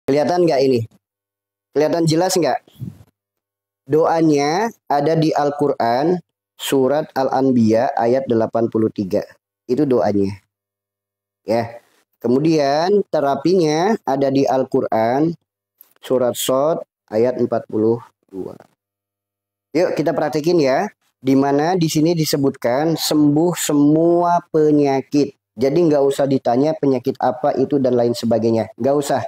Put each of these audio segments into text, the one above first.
Kelihatan nggak ini? Kelihatan jelas nggak? Doanya ada di Al-Quran, surat Al-Anbiya ayat 83. Itu doanya. Ya. Kemudian terapinya ada di Al-Quran, surat Shad ayat 42. Yuk kita praktekin ya. Di mana di sini disebutkan sembuh semua penyakit. Jadi nggak usah ditanya penyakit apa itu dan lain sebagainya. Nggak usah.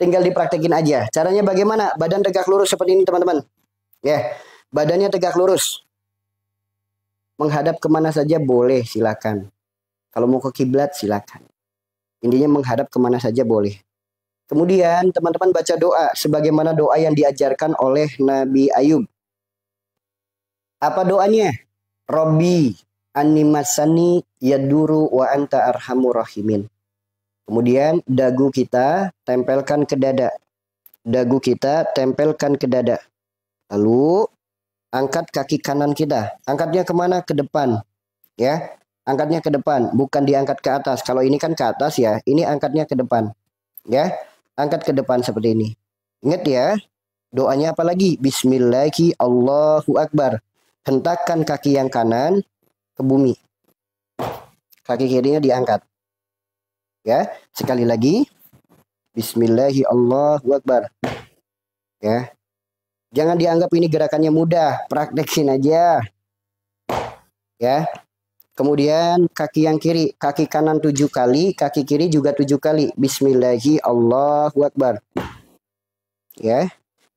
Tinggal dipraktekin aja. Caranya bagaimana? Badan tegak lurus seperti ini teman-teman. Ya, badannya tegak lurus. Menghadap kemana saja boleh, silakan. Kalau mau ke kiblat silakan. Intinya menghadap kemana saja boleh. Kemudian teman-teman baca doa sebagaimana doa yang diajarkan oleh Nabi Ayub. Apa doanya? Robbi animasani yaduru wa anta arhamur rahimin. Kemudian dagu kita tempelkan ke dada. Dagu kita tempelkan ke dada. Lalu angkat kaki kanan kita. Angkatnya kemana? Ke depan. Ya, angkatnya ke depan. Bukan diangkat ke atas. Kalau ini kan ke atas ya. Ini angkatnya ke depan. Ya, angkat ke depan seperti ini. Ingat ya. Doanya apa lagi? Bismillahi Allahu Akbar. Hentakkan kaki yang kanan ke bumi. Kaki kirinya diangkat. Ya, sekali lagi. Bismillahi Allahu Akbar. Ya. Jangan dianggap ini gerakannya mudah, praktekin aja. Ya. Kemudian kaki yang kiri, kaki kanan 7 kali, kaki kiri juga 7 kali. Bismillahi Allahu Akbar. Ya.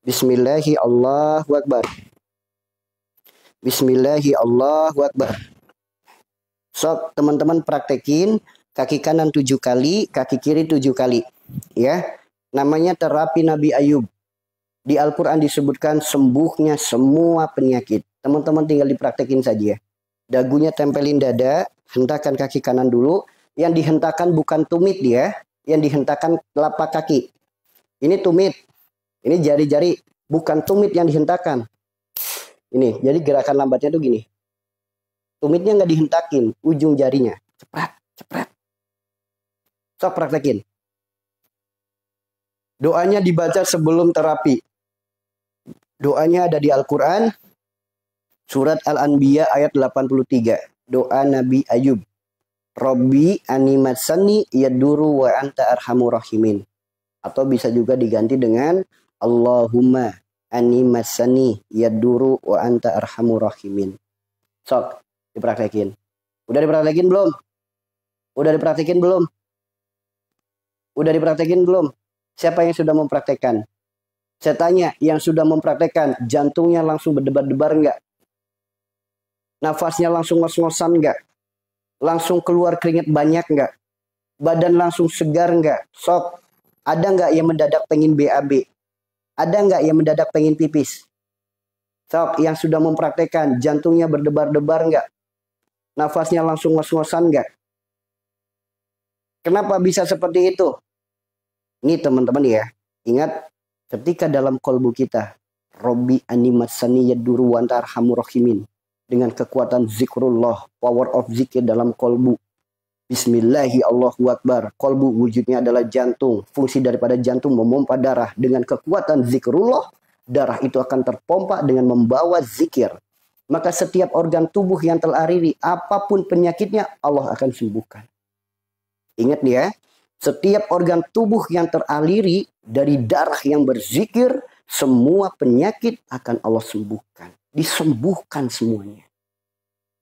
Bismillahi Allahu Akbar. Bismillahi Allahu Akbar. Sok teman-teman praktekin kaki kanan 7 kali, kaki kiri 7 kali. Ya. Namanya terapi Nabi Ayub. Di Al-Quran disebutkan sembuhnya semua penyakit. Teman-teman tinggal dipraktekin saja. Dagunya tempelin dada, hentakkan kaki kanan dulu. Yang dihentakkan bukan tumit dia, yang dihentakkan telapak kaki. Ini tumit, ini jari-jari, bukan tumit yang dihentakkan. Ini, jadi gerakan lambatnya tuh gini. Tumitnya nggak dihentakin, ujung jarinya. Cepret, cepret. Sok praktekin. Doanya dibaca sebelum terapi. Doanya ada di Al-Quran, surat Al-Anbiya ayat 83. Doa Nabi Ayub. Robbi animasani yaduru wa anta arhamur rahimin. Atau bisa juga diganti dengan Allahumma animasani yaduru wa anta arhamur rahimin. Sok, dipraktekin. Udah dipraktekin belum? Udah dipraktekin belum? Udah dipraktekin belum? Siapa yang sudah mempraktekkan? Saya tanya, yang sudah mempraktekkan, jantungnya langsung berdebar-debar enggak? Nafasnya langsung ngos-ngosan enggak? Langsung keluar keringat banyak enggak? Badan langsung segar enggak? Sok, ada enggak yang mendadak pengen BAB? Ada enggak yang mendadak pengen pipis? Sok, yang sudah mempraktekkan, jantungnya berdebar-debar enggak? Nafasnya langsung ngos-ngosan enggak? Kenapa bisa seperti itu? Ini teman-teman ya, ingat ketika dalam kolbu kita, Robbi animasani yaduru wa anta arhamur rahimin, dengan kekuatan zikrullah, power of zikir dalam kolbu. Bismillahi Allahu Akbar. Kolbu wujudnya adalah jantung. Fungsi daripada jantung memompa darah. Dengan kekuatan zikrullah, darah itu akan terpompa dengan membawa zikir. Maka setiap organ tubuh yang teraliri, apapun penyakitnya, Allah akan sembuhkan. Ingat ya, setiap organ tubuh yang teraliri dari darah yang berzikir, semua penyakit akan Allah sembuhkan. Disembuhkan semuanya.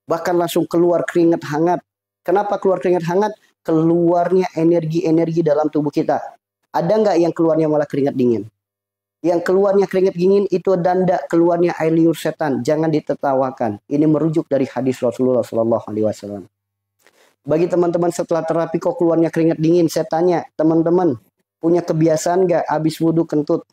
Bahkan langsung keluar keringat hangat. Kenapa keluar keringat hangat? Keluarnya energi-energi dalam tubuh kita. Ada nggak yang keluarnya malah keringat dingin? Yang keluarnya keringat dingin itu danda, keluarnya air liur setan. Jangan ditertawakan. Ini merujuk dari hadis Rasulullah SAW. Bagi teman-teman setelah terapi kok keluarnya keringat dingin, saya tanya, teman-teman punya kebiasaan nggak habis wudhu kentut?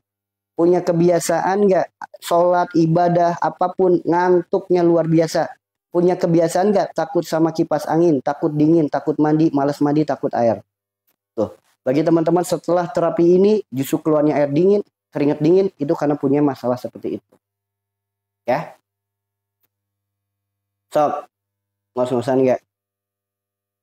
Punya kebiasaan nggak sholat, ibadah, apapun ngantuknya luar biasa? Punya kebiasaan nggak takut sama kipas angin, takut dingin, takut mandi, malas mandi, takut air? Tuh, bagi teman-teman setelah terapi ini justru keluarnya air dingin, keringat dingin, itu karena punya masalah seperti itu. Ya. Sok, ngos-ngosan nggak?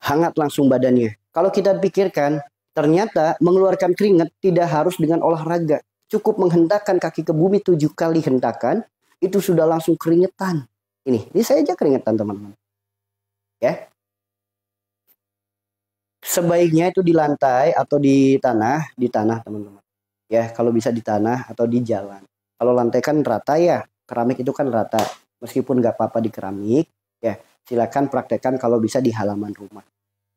Hangat langsung badannya. Kalau kita pikirkan, Ternyata mengeluarkan keringat tidak harus dengan olahraga. Cukup menghentakkan kaki ke bumi 7 kali hentakan, itu sudah langsung keringetan. Ini saya aja keringetan teman-teman. Ya. Sebaiknya itu di lantai atau di tanah teman-teman. Ya, kalau bisa di tanah atau di jalan. Kalau lantai kan rata ya, keramik itu kan rata. Meskipun nggak apa-apa di keramik, ya silakan praktekkan kalau bisa di halaman rumah.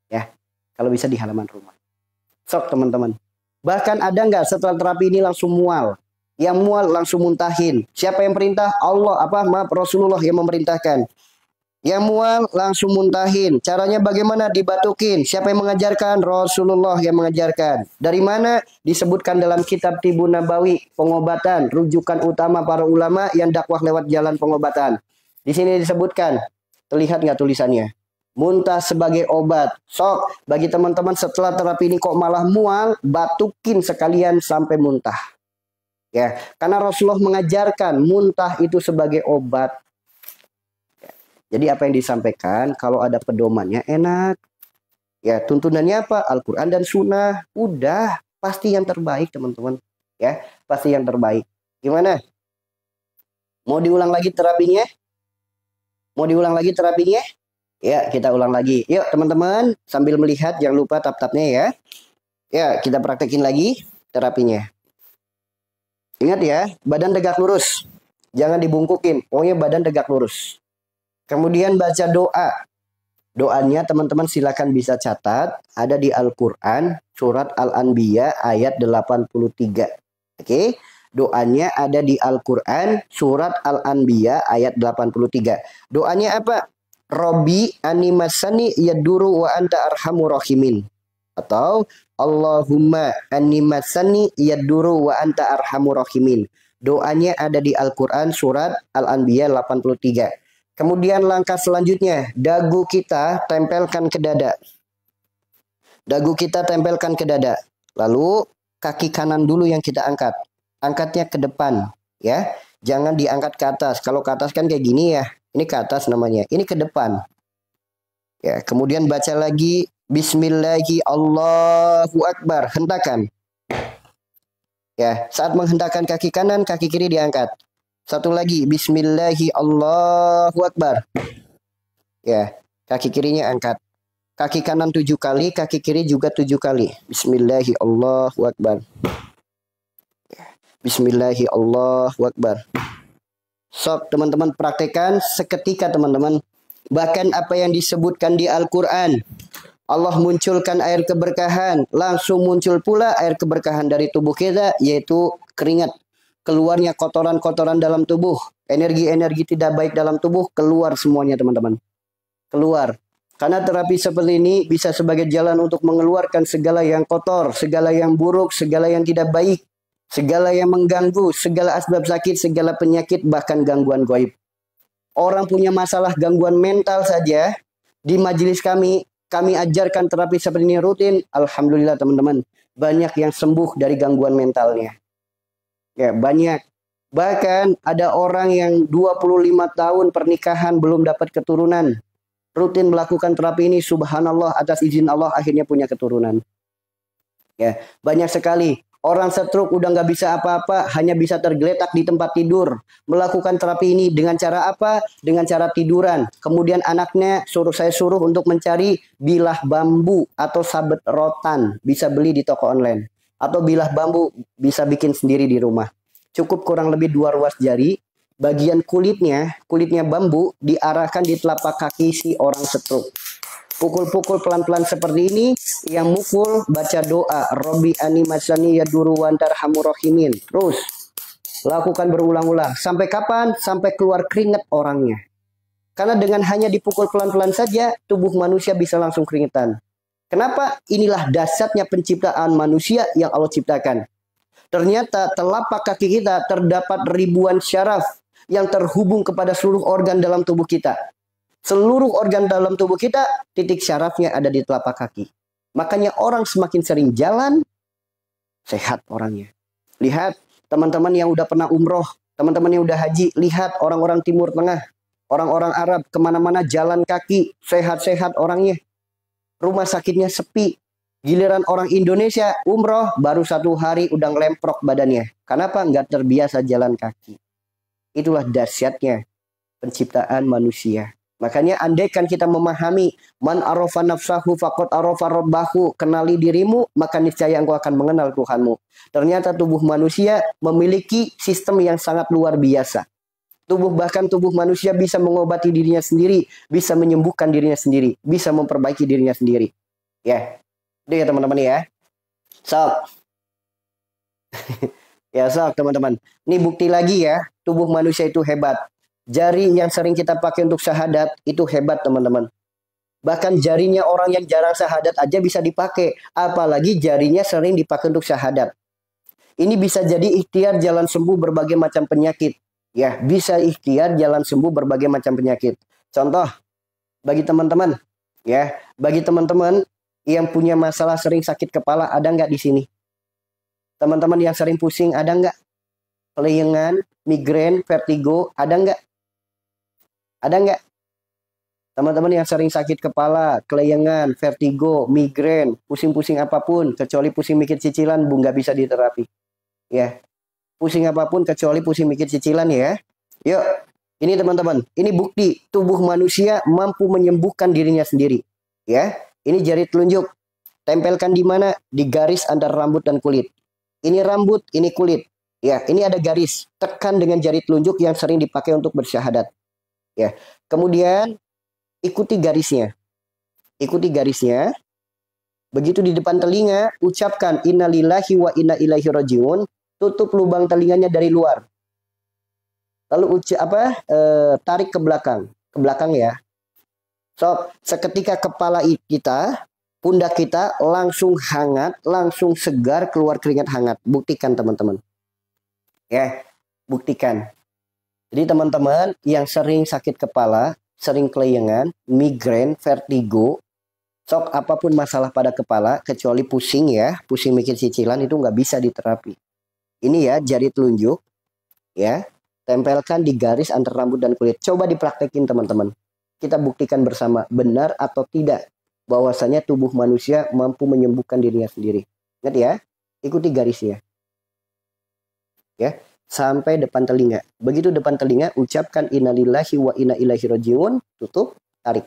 Ya, kalau bisa di halaman rumah. Sok teman-teman. Bahkan ada nggak setelah terapi ini langsung mual? Yang mual langsung muntahin. Siapa yang perintah? Allah, Rasulullah yang memerintahkan. Yang mual langsung muntahin. Caranya bagaimana? Dibatukin. Siapa yang mengajarkan? Rasulullah yang mengajarkan. Dari mana? Disebutkan dalam kitab Tibun Nabawi, pengobatan, rujukan utama para ulama yang dakwah lewat jalan pengobatan. Di sini disebutkan. Terlihat nggak tulisannya? Muntah sebagai obat. Sok, bagi teman-teman setelah terapi ini kok malah mual, batukin sekalian sampai muntah. Ya, karena Rasulullah mengajarkan muntah itu sebagai obat. Jadi apa yang disampaikan, kalau ada pedomannya enak. Ya, tuntunannya apa? Al-Quran dan Sunnah. Udah, pasti yang terbaik teman-teman. Ya, pasti yang terbaik. Gimana? Mau diulang lagi terapinya? Mau diulang lagi terapinya? Ya, kita ulang lagi. Yuk teman-teman, sambil melihat jangan lupa tap-tapnya ya. Ya, kita praktekin lagi terapinya. Ingat ya, badan tegak lurus. Jangan dibungkukin, pokoknya badan tegak lurus. Kemudian baca doa. Doanya teman-teman silakan bisa catat. Ada di Al-Quran, surat Al-Anbiya ayat 83. Oke, doanya ada di Al-Quran, surat Al-Anbiya ayat 83. Doanya apa? Robbi animasani yaduru wa anta arhamur rahimin. Atau Allahumma animasani yaduru wa anta arhamur rahimin. Doanya ada di Al-Quran surat Al-Anbiya 83. Kemudian langkah selanjutnya, dagu kita tempelkan ke dada. Dagu kita tempelkan ke dada. Lalu kaki kanan dulu yang kita angkat. Angkatnya ke depan, ya. Jangan diangkat ke atas. Kalau ke atas kan kayak gini ya. Ini ke atas namanya. Ini ke depan. Ya, kemudian baca lagi Bismillahi Allahu Akbar. Hentakan. Ya, saat menghentakkan kaki kanan, kaki kiri diangkat. Satu lagi, Bismillahi Allahu Akbar. Ya, kaki kirinya angkat. Kaki kanan 7 kali, kaki kiri juga 7 kali. Bismillahi Allahu Akbar. Bismillahi Allahu Akbar. Sok teman-teman praktekkan seketika teman-teman. Bahkan apa yang disebutkan di Al-Quran. Allah munculkan air keberkahan. Langsung muncul pula air keberkahan dari tubuh kita. Yaitu keringat. Keluarnya kotoran-kotoran dalam tubuh. Energi-energi tidak baik dalam tubuh. Keluar semuanya teman-teman. Keluar. Karena terapi seperti ini bisa sebagai jalan untuk mengeluarkan segala yang kotor. Segala yang buruk. Segala yang tidak baik. Segala yang mengganggu, segala asbab sakit, segala penyakit, bahkan gangguan gaib. Orang punya masalah gangguan mental saja, di majelis kami ajarkan terapi seperti ini rutin. Alhamdulillah teman-teman, banyak yang sembuh dari gangguan mentalnya. Ya, banyak. Bahkan ada orang yang 25 tahun pernikahan belum dapat keturunan. Rutin melakukan terapi ini, subhanallah, atas izin Allah akhirnya punya keturunan. Ya, banyak sekali. Orang stroke udah nggak bisa apa-apa, hanya bisa tergeletak di tempat tidur. Melakukan terapi ini dengan cara apa? Dengan cara tiduran. Kemudian anaknya saya suruh untuk mencari bilah bambu atau sabet rotan. Bisa beli di toko online. Atau bilah bambu bisa bikin sendiri di rumah. Cukup kurang lebih 2 ruas jari. Bagian kulitnya bambu diarahkan di telapak kaki si orang stroke. Pukul-pukul pelan-pelan seperti ini. Yang mukul baca doa. Robbi animasani yaduru wantar hamurahimin. Terus lakukan berulang-ulang. Sampai kapan? Sampai keluar keringat orangnya. Karena dengan hanya dipukul pelan-pelan saja, tubuh manusia bisa langsung keringetan. Kenapa? Inilah dasarnya penciptaan manusia yang Allah ciptakan. Ternyata telapak kaki kita terdapat ribuan syaraf yang terhubung kepada seluruh organ dalam tubuh kita. Seluruh organ dalam tubuh kita, titik syarafnya ada di telapak kaki. Makanya orang semakin sering jalan, sehat orangnya. Lihat teman-teman yang udah pernah umroh, teman-teman yang udah haji, lihat orang-orang Timur Tengah, orang-orang Arab, kemana-mana jalan kaki, sehat-sehat orangnya. Rumah sakitnya sepi. Giliran orang Indonesia umroh baru 1 hari udah ngelemprok badannya. Kenapa? Nggak terbiasa jalan kaki. Itulah dahsyatnya penciptaan manusia. Makanya andaikan kita memahami man arafa nafsahu faqad arafa rabbahu, kenali dirimu maka niscaya engkau akan mengenal Tuhanmu. Ternyata tubuh manusia memiliki sistem yang sangat luar biasa. Bahkan tubuh manusia bisa mengobati dirinya sendiri, bisa menyembuhkan dirinya sendiri, bisa memperbaiki dirinya sendiri. Ya. Itu ya teman-teman ya. Sok. Ya sok teman-teman. Ini bukti lagi ya, tubuh manusia itu hebat. Jari yang sering kita pakai untuk syahadat itu hebat teman-teman. Bahkan jarinya orang yang jarang syahadat aja bisa dipakai. Apalagi jarinya sering dipakai untuk syahadat. Ini bisa jadi ikhtiar jalan sembuh berbagai macam penyakit. Ya, bisa ikhtiar jalan sembuh berbagai macam penyakit. Contoh, bagi teman-teman, ya, bagi teman-teman yang punya masalah sering sakit kepala, ada nggak di sini? Teman-teman yang sering pusing, ada nggak? Kelayangan, migrain, vertigo, ada nggak? Ada nggak? Teman-teman yang sering sakit kepala, kelayangan, vertigo, migrain, pusing-pusing apapun, kecuali pusing mikir cicilan, Bu, nggak bisa diterapi. Ya, pusing apapun kecuali pusing mikir cicilan ya. Yuk, ini teman-teman, ini bukti tubuh manusia mampu menyembuhkan dirinya sendiri. Ya, ini jari telunjuk. Tempelkan di mana? Di garis antara rambut dan kulit. Ini rambut, ini kulit. Ya, ini ada garis. Tekan dengan jari telunjuk yang sering dipakai untuk bersyahadat. Ya, kemudian ikuti garisnya. Ikuti garisnya. Begitu di depan telinga, ucapkan innalillahi wa inna ilaihi rajiun. Tutup lubang telinganya dari luar. Lalu tarik ke belakang ya. So, seketika kepala kita, pundak kita langsung hangat, langsung segar, keluar keringat hangat. Buktikan teman-teman. Ya, buktikan. Jadi teman-teman yang sering sakit kepala, sering kelayangan, migrain, vertigo, sok apapun masalah pada kepala, kecuali pusing ya, pusing mikir cicilan itu nggak bisa diterapi. Ini ya jari telunjuk, ya, tempelkan di garis antara rambut dan kulit. Coba dipraktekin teman-teman. Kita buktikan bersama benar atau tidak bahwasanya tubuh manusia mampu menyembuhkan dirinya sendiri. Ingat ya, ikuti garisnya. Ya. Sampai depan telinga. Begitu depan telinga, ucapkan innalillahi wa inna ilaihi rajiun, tutup, tarik.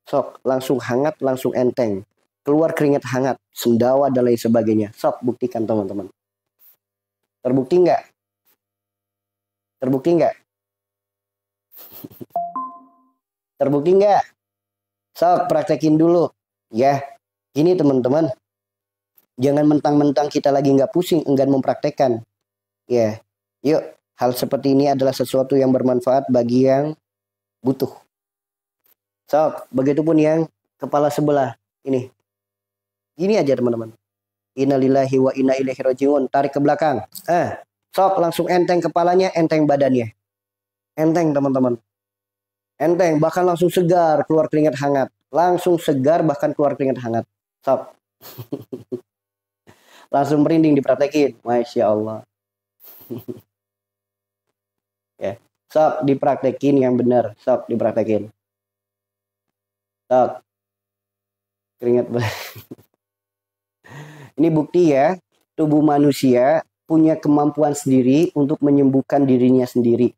Sok, langsung hangat, langsung enteng. Keluar keringat hangat, sendawa dan lain sebagainya. Sok, buktikan teman-teman. Terbukti nggak? Terbukti nggak? Terbukti nggak? Sok, praktekin dulu. Ya, gini teman-teman. Jangan mentang-mentang kita lagi nggak pusing, enggan mempraktekkan. Ya, yuk, hal seperti ini adalah sesuatu yang bermanfaat bagi yang butuh. Sok, begitupun yang kepala sebelah ini. Gini aja teman-teman. Innalillahi wa inna ilaihi rajiun. Tarik ke belakang. Sok, langsung enteng kepalanya, enteng badannya. Enteng teman-teman. Enteng, bahkan langsung segar, keluar keringat hangat. Langsung segar, bahkan keluar keringat hangat. Sok. Langsung merinding dipraktekin. Masya Allah. Ya, sok dipraktekin yang benar, sok dipraktekin. Sok. Keringat. Ini bukti ya, tubuh manusia punya kemampuan sendiri untuk menyembuhkan dirinya sendiri.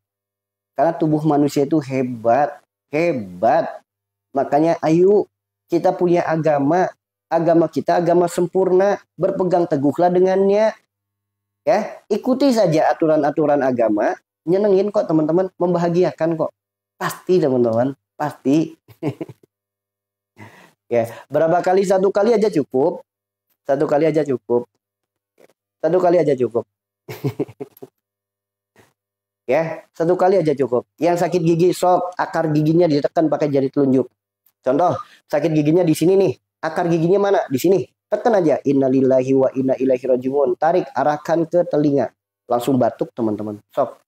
Karena tubuh manusia itu hebat, hebat. Makanya ayo kita punya agama, agama kita agama sempurna, berpegang teguhlah dengannya. Ya, ikuti saja aturan-aturan agama, nyenengin kok teman-teman, membahagiakan kok. Pasti teman-teman, pasti. Ya, berapa kali? 1 kali aja cukup. 1 kali aja cukup. 1 kali aja cukup. Ya, 1 kali aja cukup. Yang sakit gigi, sok akar giginya ditekan pakai jari telunjuk. Contoh, sakit giginya di sini nih. Akar giginya mana? Di sini. Tekan aja innalillahi wa inna ilaihi rajiun. Tarik, arahkan ke telinga. Langsung batuk teman-teman. Sok.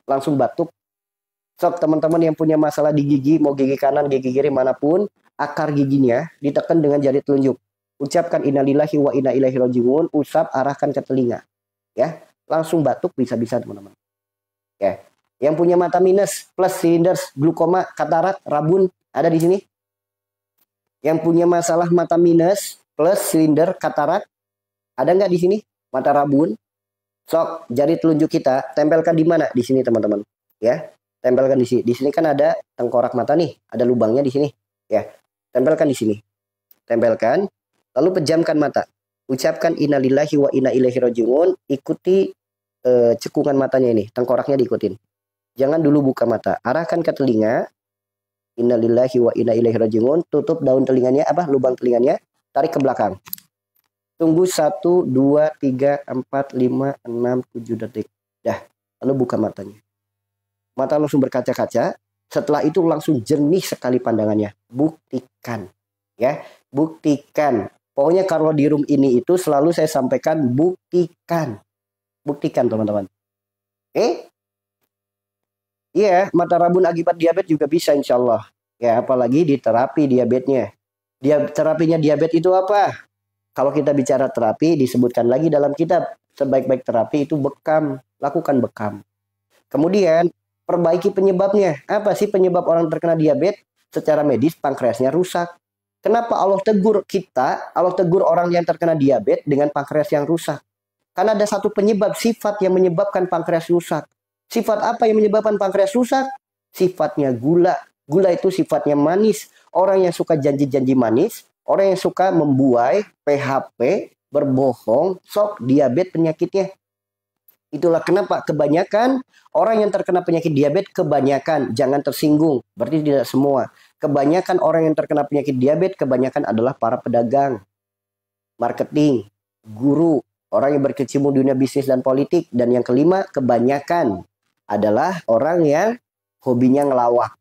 Langsung batuk. Sok teman-teman yang punya masalah di gigi, mau gigi kanan, gigi kiri manapun, akar giginya ditekan dengan jari telunjuk. Ucapkan innalillahi wa inna ilaihi rajiun, usap, arahkan ke telinga. Ya, langsung batuk bisa-bisa teman-teman. Ya. Yang punya mata minus, plus, cylinders, glukoma, katarak, rabun ada di sini. Yang punya masalah mata minus, plus silinder katarak. Ada nggak di sini? Mata rabun. Sok, jari telunjuk kita tempelkan di mana? Di sini teman-teman. Ya, tempelkan di sini. Di sini kan ada tengkorak mata nih, ada lubangnya di sini. Ya, tempelkan di sini. Tempelkan, lalu pejamkan mata. Ucapkan innalillahi wa inna ilaihi rajiun. Ikuti cekungan matanya ini, tengkoraknya diikutin. Jangan dulu buka mata, arahkan ke telinga. Innalillahi wa inna ilaihi rajiun. Tutup daun telinganya, lubang telinganya, tarik ke belakang. Tunggu 1, 2, 3, 4, 5, 6, 7 detik. Dah, lalu buka matanya. Mata langsung berkaca-kaca. Setelah itu langsung jernih sekali pandangannya. Buktikan. Ya, buktikan. Pokoknya kalau di room ini itu selalu saya sampaikan buktikan. Buktikan teman-teman. Iya, mata rabun akibat diabetes juga bisa insya Allah. Ya, apalagi di terapi diabetesnya. Terapinya diabetes itu apa? Kalau kita bicara terapi, disebutkan lagi dalam kitab, sebaik-baik terapi itu bekam, lakukan bekam. Kemudian, perbaiki penyebabnya. Apa sih penyebab orang terkena diabetes? Secara medis, pankreasnya rusak. Kenapa Allah tegur kita, Allah tegur orang yang terkena diabetes dengan pankreas yang rusak? Karena ada satu penyebab, sifat yang menyebabkan pankreas rusak. Sifat apa yang menyebabkan pankreas rusak? Sifatnya gula. Gula itu sifatnya manis. Orang yang suka janji-janji manis, orang yang suka membuai, PHP, berbohong, sok diabetes penyakitnya. Itulah kenapa kebanyakan orang yang terkena penyakit diabetes, kebanyakan, jangan tersinggung, berarti tidak semua. Kebanyakan orang yang terkena penyakit diabetes, kebanyakan adalah para pedagang, marketing, guru, orang yang berkecimpung di dunia bisnis dan politik. Dan yang kelima, kebanyakan adalah orang yang hobinya ngelawak.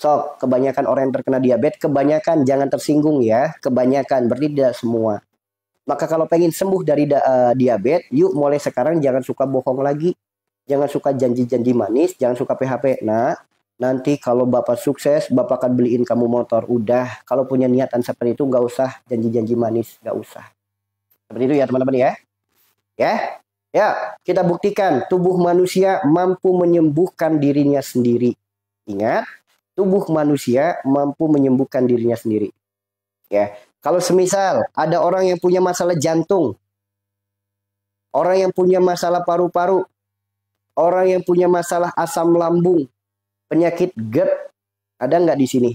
Sok, kebanyakan orang yang terkena diabetes, kebanyakan, jangan tersinggung ya, kebanyakan, berarti tidak semua. Maka kalau pengen sembuh dari diabetes, yuk mulai sekarang jangan suka bohong lagi. Jangan suka janji-janji manis, jangan suka PHP. Nah, nanti kalau Bapak sukses, Bapak akan beliin kamu motor. Udah, kalau punya niatan seperti itu, nggak usah janji-janji manis, nggak usah. Seperti itu ya teman-teman ya. Ya, kita buktikan tubuh manusia mampu menyembuhkan dirinya sendiri. Ingat, tubuh manusia mampu menyembuhkan dirinya sendiri. Ya, kalau semisal ada orang yang punya masalah jantung, orang yang punya masalah paru-paru, orang yang punya masalah asam lambung, penyakit GERD, ada nggak di sini?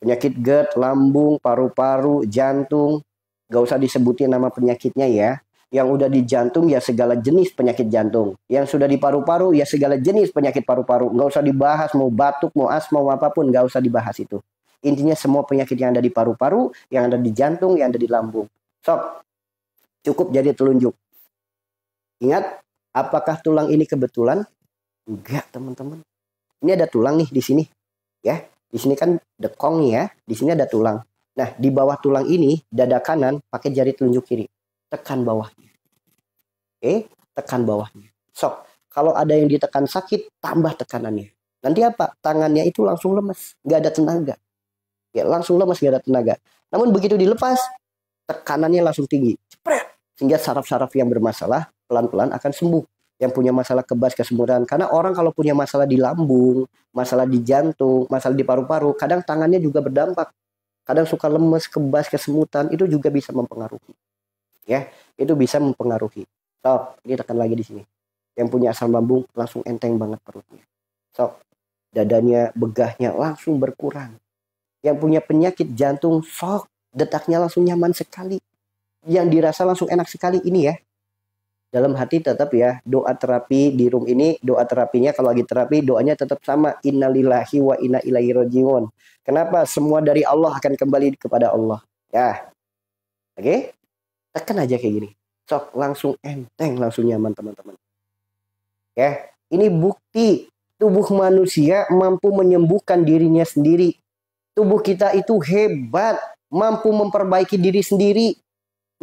Penyakit GERD, lambung, paru-paru, jantung, nggak usah disebutin nama penyakitnya ya. Yang udah di jantung ya segala jenis penyakit jantung. Yang sudah di paru-paru ya segala jenis penyakit paru-paru. Nggak usah dibahas mau batuk, mau asma, mau apapun. Nggak usah dibahas itu. Intinya semua penyakit yang ada di paru-paru, yang ada di jantung, yang ada di lambung. Sok, cukup jadi telunjuk. Ingat, apakah tulang ini kebetulan? Enggak teman-teman. Ini ada tulang nih di sini. Ya, di sini kan dekong nih ya. Di sini ada tulang. Nah, di bawah tulang ini, dada kanan pakai jari telunjuk kiri. Tekan bawahnya. Tekan bawahnya. Sok, kalau ada yang ditekan sakit, tambah tekanannya. Nanti apa? Tangannya itu langsung lemes, nggak ada tenaga. Ya, langsung lemes, nggak ada tenaga. Namun begitu dilepas, tekanannya langsung tinggi. Cepret. Sehingga saraf-saraf yang bermasalah pelan-pelan akan sembuh. Yang punya masalah kebas, kesemutan. Karena orang kalau punya masalah di lambung, masalah di jantung, masalah di paru-paru, kadang tangannya juga berdampak. Kadang suka lemes, kebas, kesemutan, itu juga bisa mempengaruhi. Ya, itu bisa mempengaruhi. Sok, ini tekan lagi di sini. Yang punya asam lambung langsung enteng banget perutnya. Sok, dadanya, begahnya langsung berkurang. Yang punya penyakit jantung, sok, detaknya langsung nyaman sekali. Yang dirasa langsung enak sekali ini ya. Dalam hati tetap ya, doa terapi di room ini, doa terapinya kalau lagi terapi, doanya tetap sama. Innalillahi wa inna ilaihi rajiun. Kenapa? Semua dari Allah akan kembali kepada Allah. Ya, oke? Tekan aja kayak gini. Sok, langsung enteng, langsung nyaman teman-teman. Ya, ini bukti tubuh manusia mampu menyembuhkan dirinya sendiri. Tubuh kita itu hebat, mampu memperbaiki diri sendiri.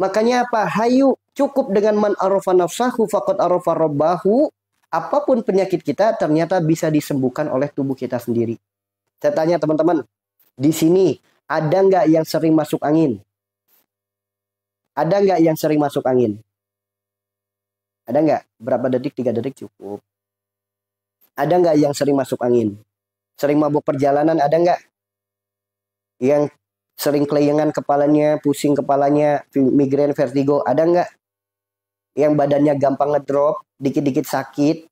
Makanya apa? Hayu, cukup dengan man arafa nafsahu faqad arafa rabbahu. Apapun penyakit kita ternyata bisa disembuhkan oleh tubuh kita sendiri. Saya tanya teman-teman, di sini ada nggak yang sering masuk angin? Ada nggak yang sering masuk angin? Ada nggak? Berapa detik? 3 detik cukup. Ada nggak yang sering masuk angin? Sering mabuk perjalanan ada nggak? Yang sering kelayangan kepalanya, pusing kepalanya, migrain, vertigo, ada nggak? Yang badannya gampang ngedrop, dikit-dikit sakit,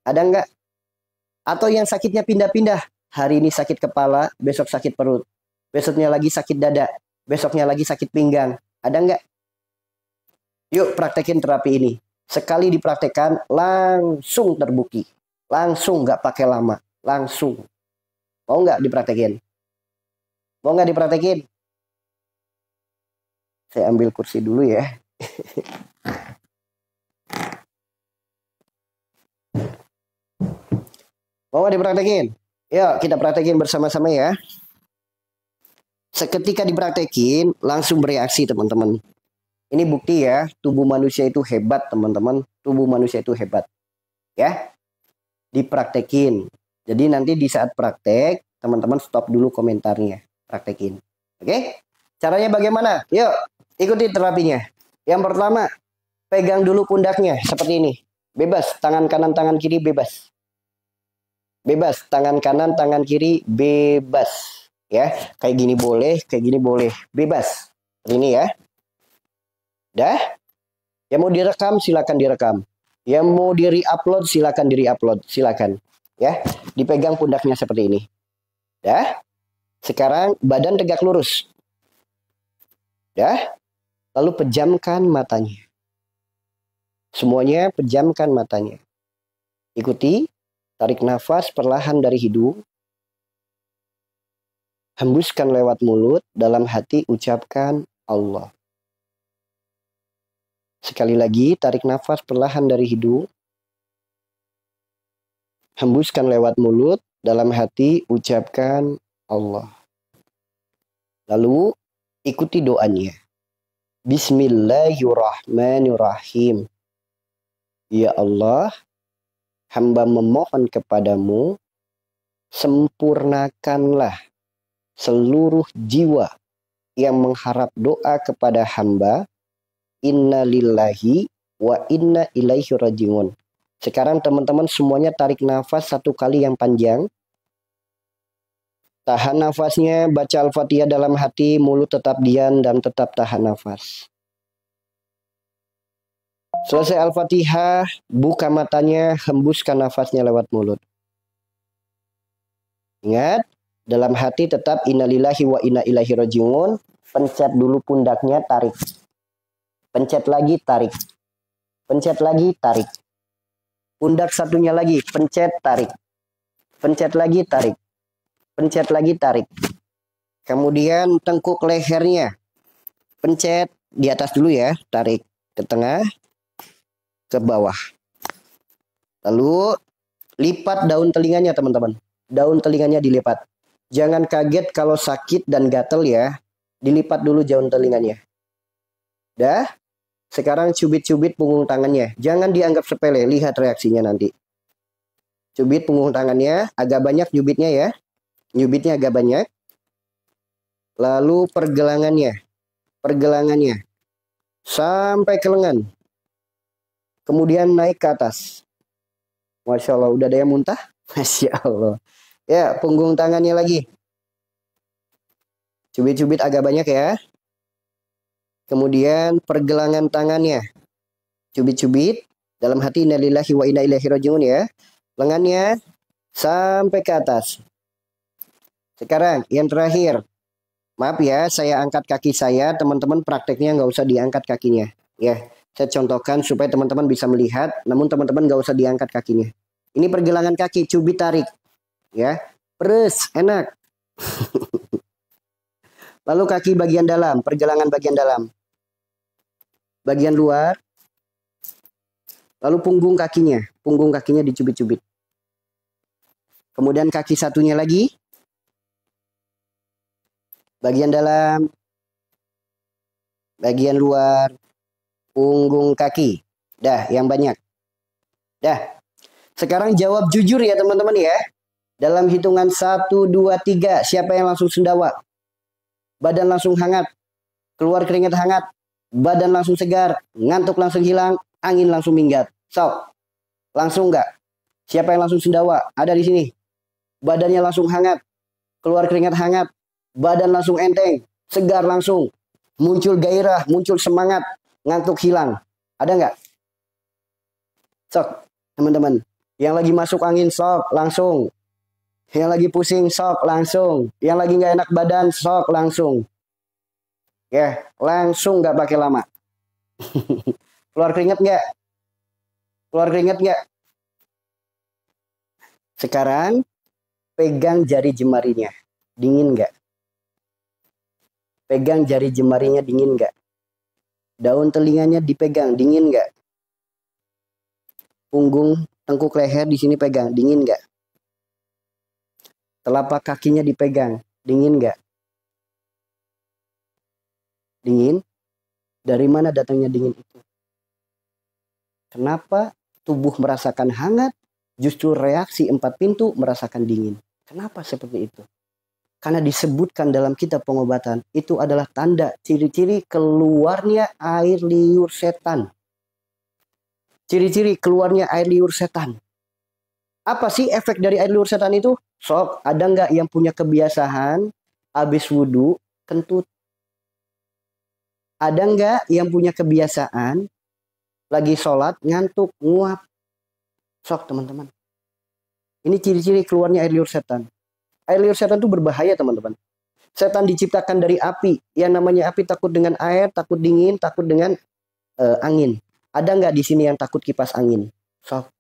ada nggak? Atau yang sakitnya pindah-pindah, hari ini sakit kepala, besok sakit perut, besoknya lagi sakit dada, besoknya lagi sakit pinggang, ada nggak? Yuk praktekin terapi ini. Sekali dipraktekkan, langsung terbukti. Langsung, nggak pakai lama. Langsung. Mau nggak dipraktekin? Mau nggak dipraktekin? Saya ambil kursi dulu ya. Mau nggak dipraktekin? Yuk kita praktekin bersama-sama ya. Seketika dipraktekin, langsung bereaksi teman-teman. Ini bukti ya, tubuh manusia itu hebat teman-teman. Tubuh manusia itu hebat. Ya, dipraktekin. Jadi nanti di saat praktek, teman-teman stop dulu komentarnya. Praktekin. Oke? Caranya bagaimana? Yuk, ikuti terapinya. Yang pertama, pegang dulu pundaknya seperti ini. Bebas, tangan kanan, tangan kiri bebas. Bebas, tangan kanan, tangan kiri bebas. Ya, kayak gini boleh, kayak gini boleh. Bebas. Ini ya. Dah, yang mau direkam silakan direkam. Yang mau di-upload silakan di-upload, silakan. Ya, dipegang pundaknya seperti ini. Dah. Sekarang badan tegak lurus. Dah. Lalu pejamkan matanya. Semuanya pejamkan matanya. Ikuti, tarik nafas perlahan dari hidung. Hembuskan lewat mulut, dalam hati ucapkan Allah. Sekali lagi, tarik nafas perlahan dari hidung. Hembuskan lewat mulut, dalam hati ucapkan Allah. Lalu, ikuti doanya. Bismillahirrahmanirrahim. Ya Allah, hamba memohon kepadamu, sempurnakanlah seluruh jiwa yang mengharap doa kepada hamba. Inna lillahi wa inna ilaihi rajiun. Sekarang teman-teman semuanya tarik nafas satu kali yang panjang. Tahan nafasnya, baca Al-Fatihah dalam hati, mulut tetap diam dan tetap tahan nafas. Selesai Al-Fatihah, buka matanya, hembuskan nafasnya lewat mulut. Ingat, dalam hati tetap inna lillahi wa inna ilaihi rajiun. Pencet dulu pundaknya, tarik. Pencet lagi, tarik. Pencet lagi, tarik. Pundak satunya lagi, pencet, tarik. Pencet lagi, tarik. Pencet lagi, tarik. Kemudian tengkuk lehernya. Pencet di atas dulu ya, tarik ke tengah, ke bawah. Lalu lipat daun telinganya teman-teman. Daun telinganya dilipat. Jangan kaget kalau sakit dan gatel ya. Dilipat dulu daun telinganya. Dah. Sekarang cubit-cubit punggung tangannya. Jangan dianggap sepele, lihat reaksinya nanti. Cubit punggung tangannya, agak banyak cubitnya ya. Cubitnya agak banyak. Lalu pergelangannya. Pergelangannya. Sampai ke lengan. Kemudian naik ke atas. Masya Allah, udah ada yang muntah? Masya Allah. Ya, punggung tangannya lagi. Cubit-cubit agak banyak ya. Kemudian pergelangan tangannya. Cubit-cubit. Dalam hati innalillahi wa inna ilaihi rajiun ya. Lengannya sampai ke atas. Sekarang yang terakhir. Maaf ya, saya angkat kaki saya. Teman-teman prakteknya nggak usah diangkat kakinya. Ya, saya contohkan supaya teman-teman bisa melihat. Namun teman-teman nggak usah diangkat kakinya. Ini pergelangan kaki, cubit tarik. Ya, pres, enak. Lalu kaki bagian dalam, pergelangan bagian dalam. Bagian luar. Lalu punggung kakinya dicubit-cubit. Kemudian kaki satunya lagi. Bagian dalam. Bagian luar. Punggung kaki. Dah, yang banyak. Dah. Sekarang jawab jujur ya teman-teman ya. Dalam hitungan 1, 2, 3. Siapa yang langsung sendawa? Badan langsung hangat. Keluar keringat hangat. Badan langsung segar. Ngantuk langsung hilang. Angin langsung minggat. Sok. Langsung enggak? Siapa yang langsung sendawa? Ada di sini. Badannya langsung hangat. Keluar keringat hangat. badan langsung enteng, segar langsung, muncul gairah, muncul semangat, ngantuk hilang. Ada nggak? Sok, teman-teman. Yang lagi masuk angin, sok, langsung. Yang lagi pusing, sok, langsung. Yang lagi nggak enak badan, sok, langsung. Ya, langsung nggak pakai lama. Keluar keringat nggak? Keluar keringat nggak? Sekarang, pegang jari jemarinya. Dingin nggak? Pegang jari jemarinya, dingin nggak? Daun telinganya dipegang, dingin nggak? Punggung, tengkuk leher di sini pegang, dingin nggak? Telapak kakinya dipegang, dingin nggak? Dingin? Dari mana datangnya dingin itu? Kenapa tubuh merasakan hangat, justru reaksi 4 pintu merasakan dingin? Kenapa seperti itu? Karena disebutkan dalam kitab pengobatan, itu adalah tanda ciri-ciri keluarnya air liur setan. Ciri-ciri keluarnya air liur setan. Apa sih efek dari air liur setan itu? Sok, ada nggak yang punya kebiasaan habis wudhu kentut? Ada nggak yang punya kebiasaan lagi sholat ngantuk, nguap? Sok teman-teman. Ini ciri-ciri keluarnya air liur setan. Air liur setan itu berbahaya teman-teman. Setan diciptakan dari api. Yang namanya api takut dengan air, takut dingin, takut dengan angin. Ada nggak di sini yang takut kipas angin? Sok.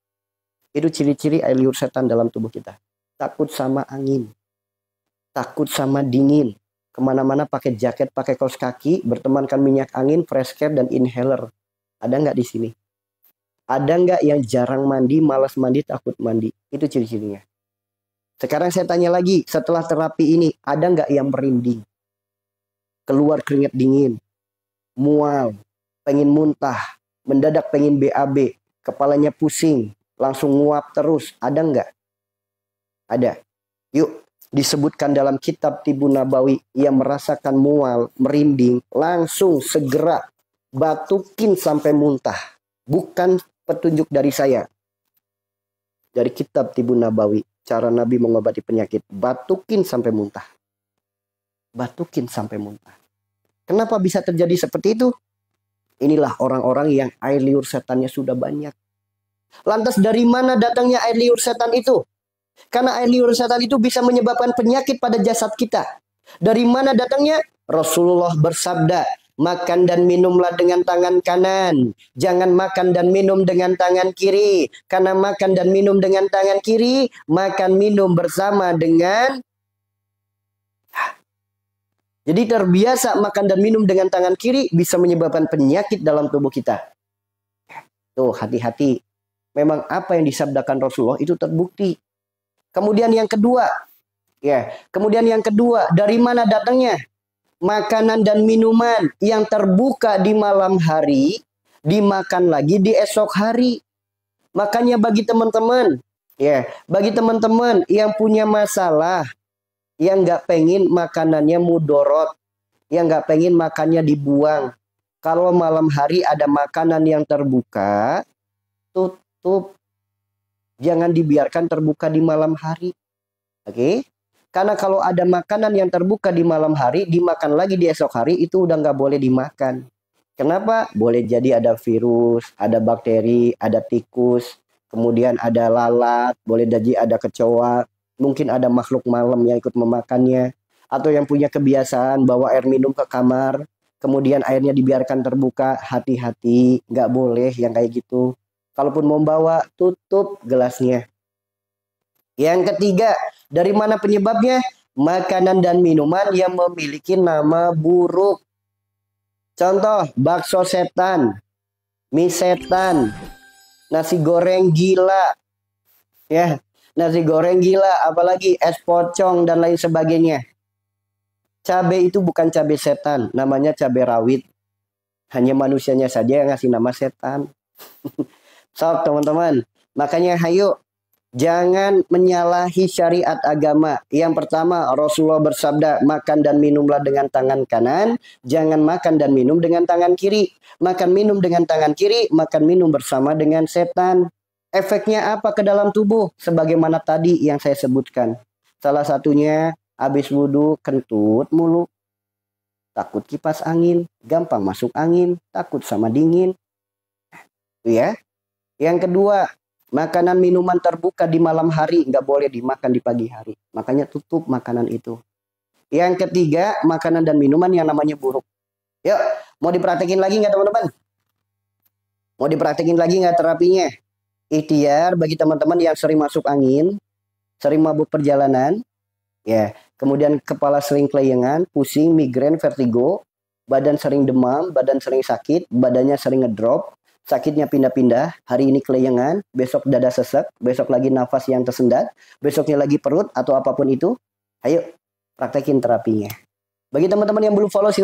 Itu ciri-ciri air liur setan dalam tubuh kita. Takut sama angin. Takut sama dingin. Kemana-mana pakai jaket, pakai kaos kaki, bertemankan minyak angin, fresh care, dan inhaler. Ada nggak di sini? Ada nggak yang jarang mandi, malas mandi, takut mandi? Itu ciri-cirinya. Sekarang saya tanya lagi, setelah terapi ini, ada nggak yang merinding? Keluar keringat dingin, mual, pengen muntah, mendadak pengen BAB, kepalanya pusing, langsung nguap terus. Ada nggak? Ada. Yuk, disebutkan dalam kitab Tibun Nabawi, yang merasakan mual, merinding, langsung segera batukin sampai muntah. Bukan petunjuk dari saya. Dari kitab Tibun Nabawi. Cara Nabi mengobati penyakit. Batukin sampai muntah. Batukin sampai muntah. Kenapa bisa terjadi seperti itu? Inilah orang-orang yang air liur setannya sudah banyak. Lantas dari mana datangnya air liur setan itu? Karena air liur setan itu bisa menyebabkan penyakit pada jasad kita. Dari mana datangnya? Rasulullah bersabda, makan dan minumlah dengan tangan kanan. Jangan makan dan minum dengan tangan kiri. Karena makan dan minum dengan tangan kiri, makan minum bersama dengan... Jadi terbiasa makan dan minum dengan tangan kiri bisa menyebabkan penyakit dalam tubuh kita. Tuh, hati-hati. Memang apa yang disabdakan Rasulullah itu terbukti. Kemudian yang kedua, dari mana datangnya? Makanan dan minuman yang terbuka di malam hari dimakan lagi di esok hari. Makanya bagi teman-teman, yang punya masalah, yang nggak pengen makanannya mudorot, yang nggak pengen makannya dibuang. Kalau malam hari ada makanan yang terbuka, tutup. Jangan dibiarkan terbuka di malam hari. Oke? Karena kalau ada makanan yang terbuka di malam hari, dimakan lagi di esok hari, itu udah nggak boleh dimakan. Kenapa? Boleh jadi ada virus, ada bakteri, ada tikus, kemudian ada lalat, boleh jadi ada kecoa, mungkin ada makhluk malam yang ikut memakannya, atau yang punya kebiasaan bawa air minum ke kamar, kemudian airnya dibiarkan terbuka. Hati-hati, nggak boleh yang kayak gitu. Kalaupun mau bawa, tutup gelasnya. Yang ketiga, dari mana penyebabnya? Makanan dan minuman yang memiliki nama buruk. Contoh, bakso setan, mie setan, nasi goreng gila. Nasi goreng gila, apalagi es pocong dan lain sebagainya. Cabai itu bukan cabai setan, namanya cabai rawit. Hanya manusianya saja yang ngasih nama setan. Sok teman-teman, makanya hayo jangan menyalahi syariat agama. Yang pertama, Rasulullah bersabda, makan dan minumlah dengan tangan kanan, jangan makan dan minum dengan tangan kiri. Makan minum dengan tangan kiri, makan minum bersama dengan setan. Efeknya apa ke dalam tubuh? Sebagaimana tadi yang saya sebutkan. Salah satunya habis wudhu kentut mulu, takut kipas angin, gampang masuk angin, takut sama dingin. Ya. Yang kedua, makanan minuman terbuka di malam hari nggak boleh dimakan di pagi hari. Makanya tutup makanan itu. Yang ketiga, makanan dan minuman yang namanya buruk. Yuk, mau dipraktekin lagi nggak teman-teman? Mau dipraktekin lagi nggak terapinya? Ikhtiar bagi teman-teman yang sering masuk angin, sering mabuk perjalanan, ya, kemudian kepala sering kelayangan, pusing, migrain, vertigo, badan sering demam, badan sering sakit, badannya sering ngedrop, sakitnya pindah-pindah, hari ini kelayangan, besok dada sesek, besok lagi nafas yang tersendat, besoknya lagi perut atau apapun itu. Ayo praktekin terapinya. Bagi teman-teman yang belum follow, silakan